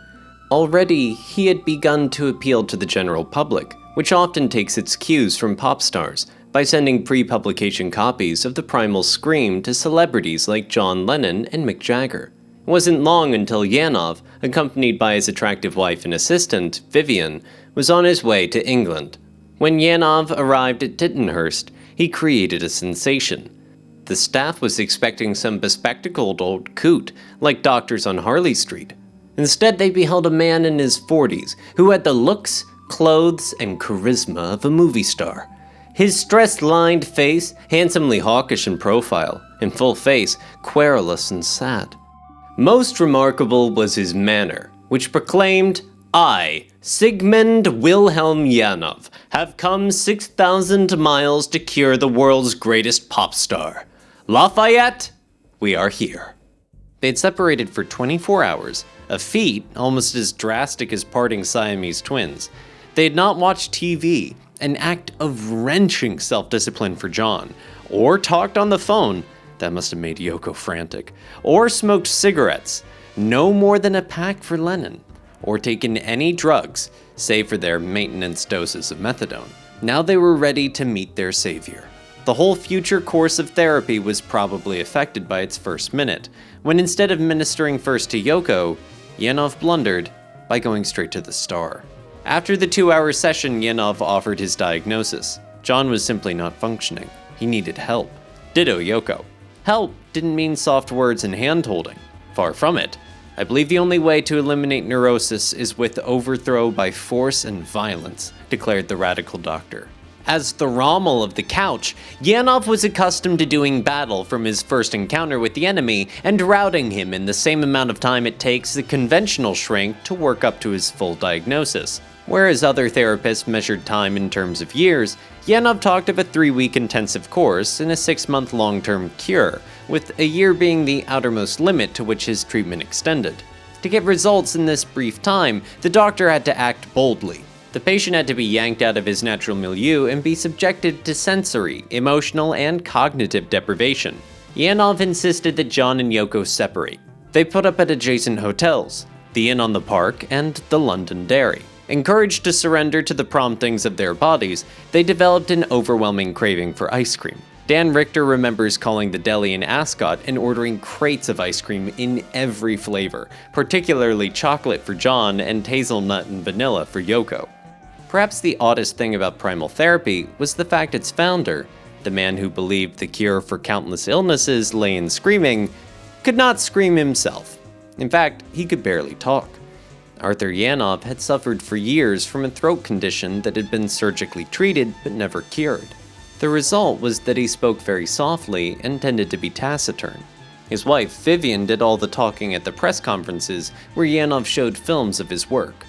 Already, he had begun to appeal to the general public, which often takes its cues from pop stars, by sending pre-publication copies of the Primal Scream to celebrities like John Lennon and Mick Jagger. It wasn't long until Yanov, accompanied by his attractive wife and assistant, Vivian, was on his way to England. When Yanov arrived at Tittenhurst, he created a sensation. The staff was expecting some bespectacled old coot, like doctors on Harley Street. Instead, they beheld a man in his 40s who had the looks, clothes, and charisma of a movie star. His stress-lined face, handsomely hawkish in profile, in full face, querulous and sad. Most remarkable was his manner, which proclaimed, "I, Sigmund Wilhelm Yanov, have come 6,000 miles to cure the world's greatest pop star. Lafayette, we are here." They'd separated for 24 hours, a feat almost as drastic as parting Siamese twins. They had not watched TV, an act of wrenching self-discipline for John, or talked on the phone, that must have made Yoko frantic, or smoked cigarettes, no more than a pack for Lennon, or taken any drugs, save for their maintenance doses of methadone. Now they were ready to meet their savior. The whole future course of therapy was probably affected by its first minute, when instead of ministering first to Yoko, Yanov blundered by going straight to the star. After the 2-hour session, Yanov offered his diagnosis. John was simply not functioning. He needed help. Ditto Yoko. Help didn't mean soft words and hand-holding. Far from it. I believe the only way to eliminate neurosis is with overthrow by force and violence, declared the radical doctor. As the Rommel of the couch, Yanov was accustomed to doing battle from his first encounter with the enemy and routing him in the same amount of time it takes the conventional shrink to work up to his full diagnosis. Whereas other therapists measured time in terms of years, Yanov talked of a 3-week intensive course and a 6-month long-term cure, with a year being the outermost limit to which his treatment extended. To get results in this brief time, the doctor had to act boldly. The patient had to be yanked out of his natural milieu and be subjected to sensory, emotional, and cognitive deprivation. Yanov insisted that John and Yoko separate. They put up at adjacent hotels, the Inn on the Park and the London Dairy. Encouraged to surrender to the promptings of their bodies, they developed an overwhelming craving for ice cream. Dan Richter remembers calling the deli in Ascot and ordering crates of ice cream in every flavor, particularly chocolate for John and hazelnut and vanilla for Yoko. Perhaps the oddest thing about primal therapy was the fact its founder, the man who believed the cure for countless illnesses lay in screaming, could not scream himself. In fact, he could barely talk. Arthur Yanov had suffered for years from a throat condition that had been surgically treated but never cured. The result was that he spoke very softly and tended to be taciturn. His wife, Vivian, did all the talking at the press conferences where Yanov showed films of his work.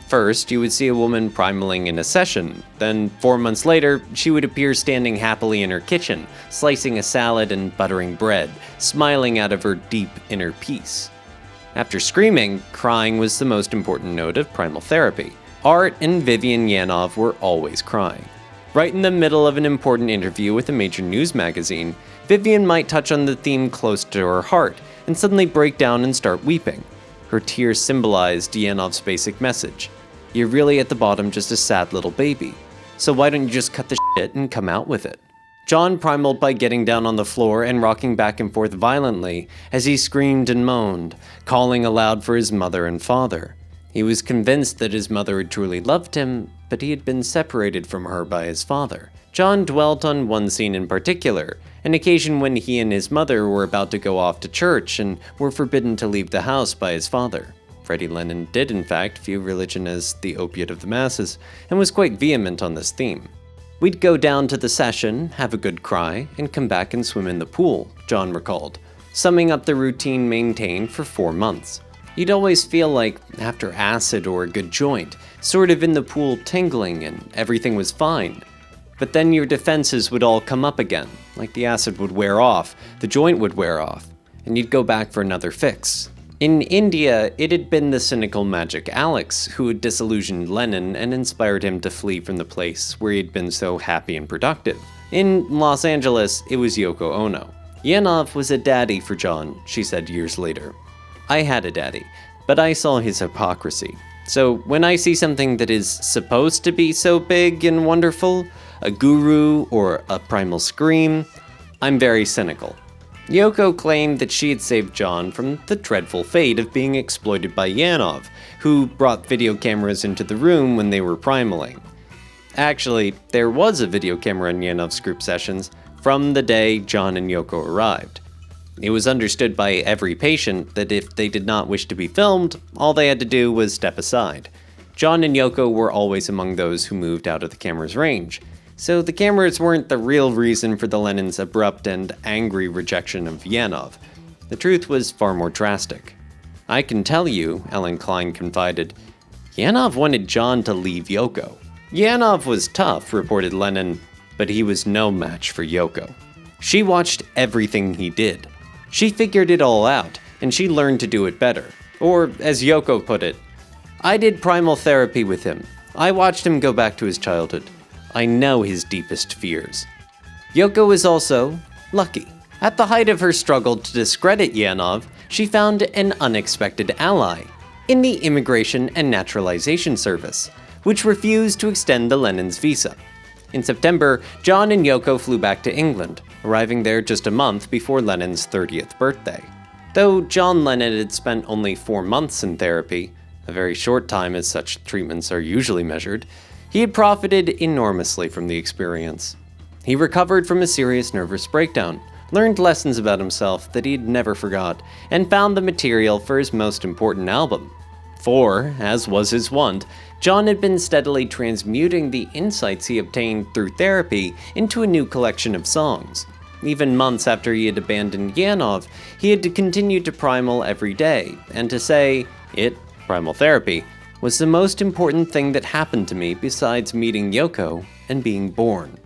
First, you would see a woman primaling in a session. Then, 4 months later, she would appear standing happily in her kitchen, slicing a salad and buttering bread, smiling out of her deep inner peace. After screaming, crying was the most important note of primal therapy. Art and Vivian Yanov were always crying. Right in the middle of an important interview with a major news magazine, Vivian might touch on the theme close to her heart and suddenly break down and start weeping. Her tears symbolized Yanov's basic message. You're really at the bottom just a sad little baby. So why don't you just cut the shit and come out with it? John primaled by getting down on the floor and rocking back and forth violently as he screamed and moaned, calling aloud for his mother and father. He was convinced that his mother had truly loved him, but he had been separated from her by his father. John dwelt on one scene in particular, an occasion when he and his mother were about to go off to church and were forbidden to leave the house by his father. Freddie Lennon did, in fact, view religion as the opiate of the masses, and was quite vehement on this theme. We'd go down to the session, have a good cry, and come back and swim in the pool, John recalled, summing up the routine maintained for 4 months. You'd always feel like after acid or a good joint, sort of in the pool tingling and everything was fine. But then your defenses would all come up again, like the acid would wear off, the joint would wear off, and you'd go back for another fix. In India, it had been the cynical Magic Alex who had disillusioned Lennon and inspired him to flee from the place where he had been so happy and productive. In Los Angeles, it was Yoko Ono. Yanov was a daddy for John, she said years later. I had a daddy, but I saw his hypocrisy. So when I see something that is supposed to be so big and wonderful, a guru or a primal scream, I'm very cynical. Yoko claimed that she had saved John from the dreadful fate of being exploited by Yanov, who brought video cameras into the room when they were primaling. Actually, there was a video camera in Yanov's group sessions from the day John and Yoko arrived. It was understood by every patient that if they did not wish to be filmed, all they had to do was step aside. John and Yoko were always among those who moved out of the camera's range. So the cameras weren't the real reason for the Lennons' abrupt and angry rejection of Yanov. The truth was far more drastic. I can tell you, Ellen Klein confided, Yanov wanted John to leave Yoko. Yanov was tough, reported Lennon, but he was no match for Yoko. She watched everything he did. She figured it all out, and she learned to do it better. Or, as Yoko put it, I did primal therapy with him. I watched him go back to his childhood. I know his deepest fears. Yoko was also lucky. At the height of her struggle to discredit Yanov, she found an unexpected ally in the Immigration and Naturalization Service, which refused to extend the Lennons' visa. In September, John and Yoko flew back to England, arriving there just a month before Lennon's 30th birthday. Though John Lennon had spent only 4 months in therapy, a very short time as such treatments are usually measured, he had profited enormously from the experience. He recovered from a serious nervous breakdown, learned lessons about himself that he'd never forgot, and found the material for his most important album. For, as was his wont, John had been steadily transmuting the insights he obtained through therapy into a new collection of songs. Even months after he had abandoned Yanov, he had to continue to primal every day, and to say, primal therapy, was the most important thing that happened to me besides meeting Yoko and being born.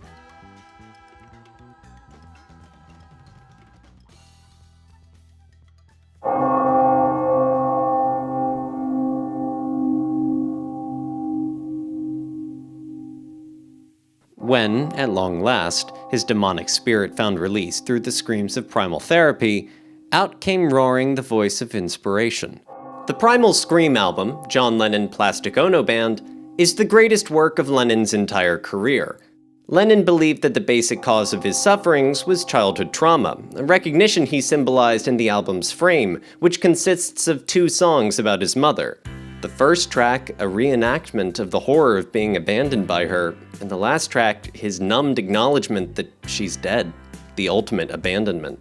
When, at long last, his demonic spirit found release through the screams of primal therapy, out came roaring the voice of inspiration. The Primal Scream album, John Lennon Plastic Ono Band, is the greatest work of Lennon's entire career. Lennon believed that the basic cause of his sufferings was childhood trauma, a recognition he symbolized in the album's frame, which consists of 2 songs about his mother. The first track, a reenactment of the horror of being abandoned by her, and the last track, his numbed acknowledgement that she's dead, the ultimate abandonment.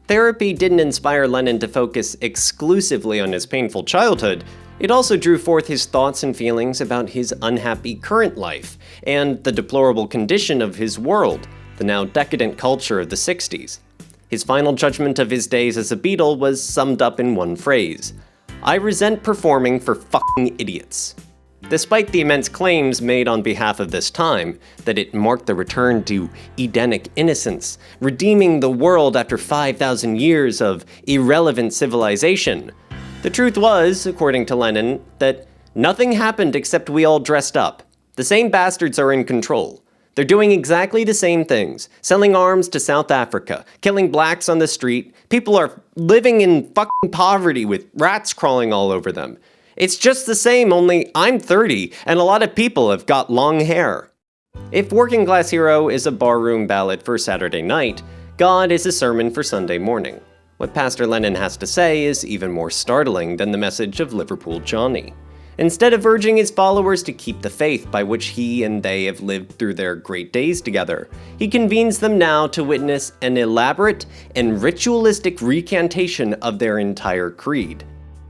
Therapy didn't inspire Lennon to focus exclusively on his painful childhood. It also drew forth his thoughts and feelings about his unhappy current life, and the deplorable condition of his world, the now decadent culture of the 60s. His final judgment of his days as a Beatle was summed up in one phrase: I resent performing for fucking idiots. Despite the immense claims made on behalf of this time, that it marked the return to Edenic innocence, redeeming the world after 5,000 years of irrelevant civilization, the truth was, according to Lennon, that nothing happened except we all dressed up. The same bastards are in control. They're doing exactly the same things, selling arms to South Africa, killing blacks on the street. People are living in fucking poverty with rats crawling all over them. It's just the same, only I'm 30, and a lot of people have got long hair. If Working Class Hero is a barroom ballad for Saturday night, God is a sermon for Sunday morning. What Pastor Lennon has to say is even more startling than the message of Liverpool Johnny. Instead of urging his followers to keep the faith by which he and they have lived through their great days together, he convenes them now to witness an elaborate and ritualistic recantation of their entire creed.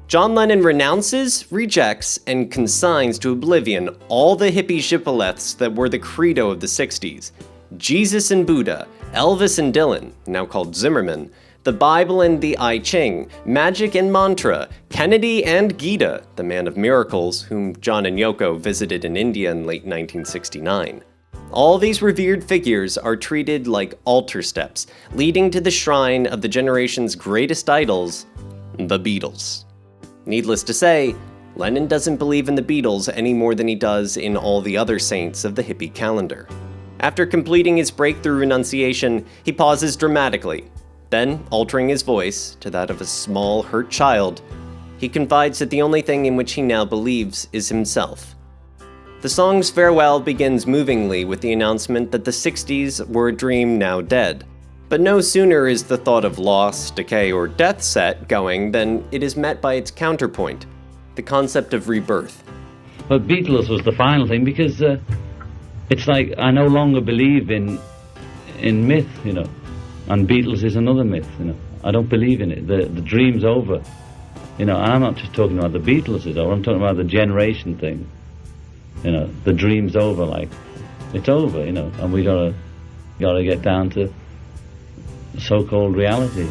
John Lennon renounces, rejects, and consigns to oblivion all the hippie shibboleths that were the credo of the 60s. Jesus and Buddha, Elvis and Dylan, now called Zimmerman, the Bible and the I Ching, magic and mantra, Kennedy and Gita, the man of miracles, whom John and Yoko visited in India in late 1969. All these revered figures are treated like altar steps, leading to the shrine of the generation's greatest idols, the Beatles. Needless to say, Lennon doesn't believe in the Beatles any more than he does in all the other saints of the hippie calendar. After completing his breakthrough enunciation, he pauses dramatically. Then, altering his voice to that of a small, hurt child, he confides that the only thing in which he now believes is himself. The song's farewell begins movingly with the announcement that the 60s were a dream now dead. But no sooner is the thought of loss, decay, or death set going than it is met by its counterpoint, the concept of rebirth. But Beatles was the final thing, because it's like I no longer believe in myth, you know, and Beatles is another myth, you know. I don't believe in it. The dream's over, you know. And I'm not just talking about the Beatles is over. I'm talking about the generation thing, you know. The dream's over, like it's over, you know, and we gotta get down to so-called reality.